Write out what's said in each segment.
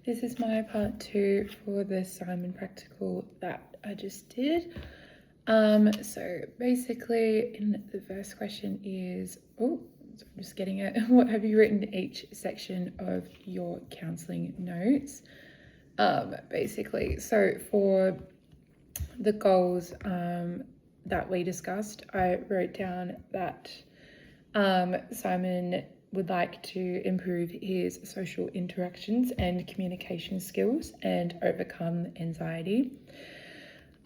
this is my part 2 for the Simon practical that I just did. So basically, in the first question is, I'm just getting it. What have you written in each section of your counselling notes? Basically, so for the goals that we discussed, I wrote down that Simon would like to improve his social interactions and communication skills and overcome anxiety.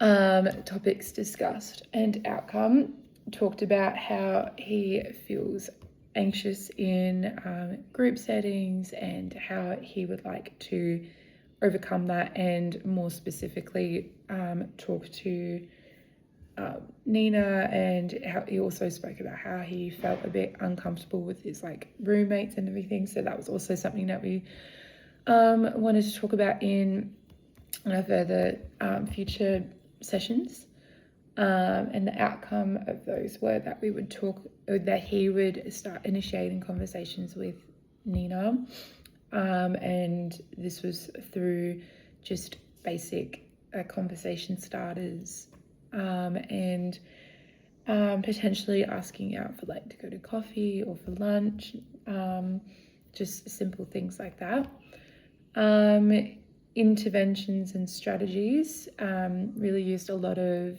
Topics discussed and outcome, talked about how he feels anxious in group settings and how he would like to overcome that, and more specifically talk to Nina, and how he also spoke about how he felt a bit uncomfortable with his roommates and everything. So that was also something that we wanted to talk about in further future sessions. And the outcome of those were that we would that he would start initiating conversations with Nina, and this was through just basic conversation starters, and potentially asking out for to go to coffee or for lunch, just simple things like that. Interventions and strategies, really used a lot of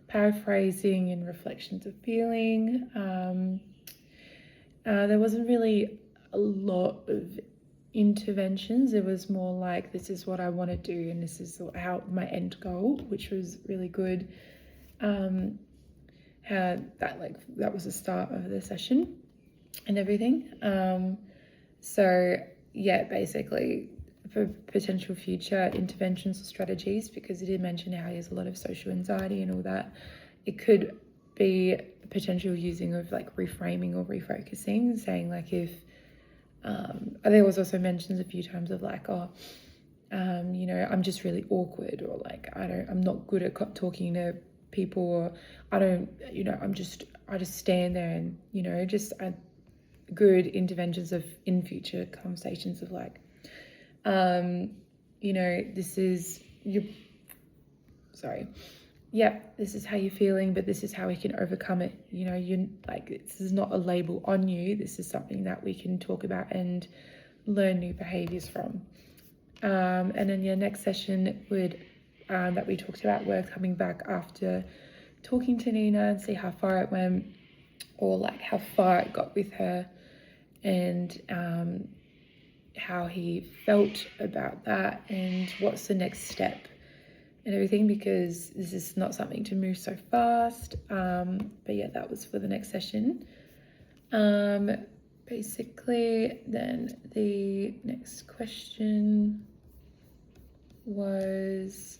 paraphrasing and reflections of feeling. There wasn't really a lot of interventions. It was more like, this is what I want to do and this is how my end goal, which was really good. How that was the start of the session and everything. So yeah, basically for potential future interventions or strategies, because he did mention how he has a lot of social anxiety and all that, it could be potential using of reframing or refocusing, saying if there was also mentions a few times of I'm just really awkward, or I'm not good at talking to people, or I just stand there, and just good interventions of in future conversations of this is this is how you're feeling, but this is how we can overcome it. This is not a label on you. This is something that we can talk about and learn new behaviors from. And then your next session would that we talked about were coming back after talking to Nina and see how far it went, or how far it got with her, and how he felt about that, and what's the next step and everything, because this is not something to move so fast. But yeah, that was for the next session. Basically, then the next question was,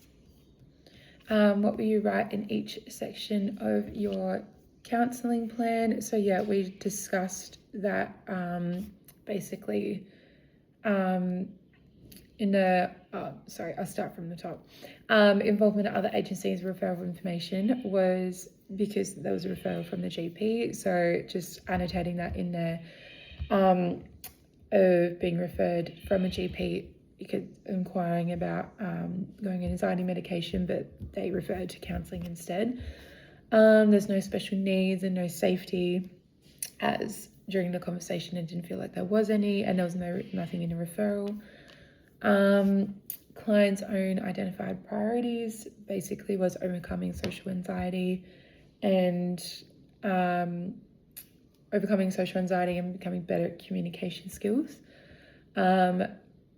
what will you write in each section of your counselling plan? So yeah, we discussed that basically I'll start from the top. Involvement of other agencies, referral of information, was because there was a referral from the GP, so just annotating that in there, of being referred from a GP because inquiring about going on anxiety medication, but they referred to counselling instead. There's no special needs and no safety, as during the conversation it didn't feel like there was any, and there was nothing in a referral. Client's own identified priorities basically was overcoming social anxiety and becoming better at communication skills.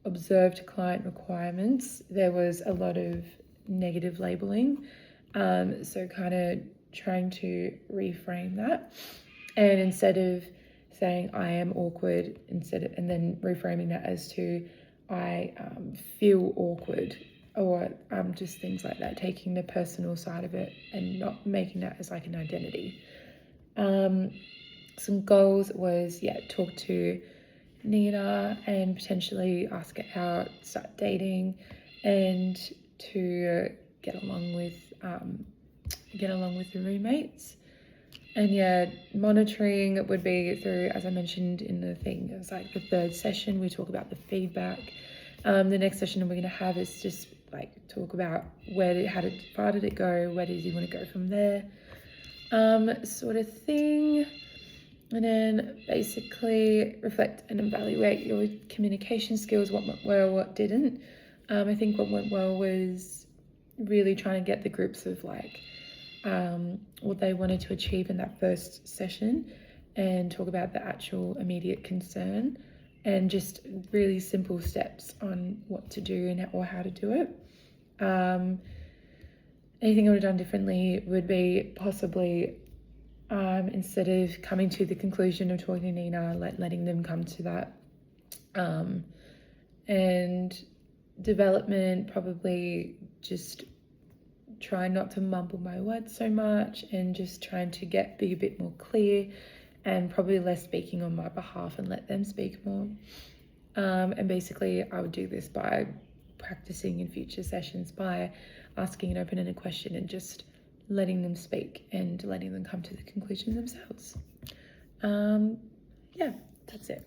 Observed client requirements, there was a lot of negative labeling, so kind of trying to reframe that, and instead of saying I am awkward, and then reframing that as to I feel awkward, or just things like that, taking the personal side of it and not making that as an identity. Some goals was talk to Nina and potentially ask her out, start dating, and to get along with the roommates. And yeah, monitoring would be through, as I mentioned in the thing, it was like the third session, we talk about the feedback. The next session we're going to have is just like talk about how far did it go, where did you want to go from there, sort of thing. And then basically reflect and evaluate your communication skills, what went well, what didn't. I think what went well was really trying to get the groups of like what they wanted to achieve in that first session and talk about the actual immediate concern and just really simple steps on what to do or how to do it. Anything I would have done differently would be possibly instead of coming to the conclusion of talking to Nina, letting them come to that. And development, probably just try not to mumble my words so much and just trying to be a bit more clear and probably less speaking on my behalf and let them speak more. And basically I would do this by practicing in future sessions by asking an open-ended question and just letting them speak and letting them come to the conclusion themselves. Yeah, that's it.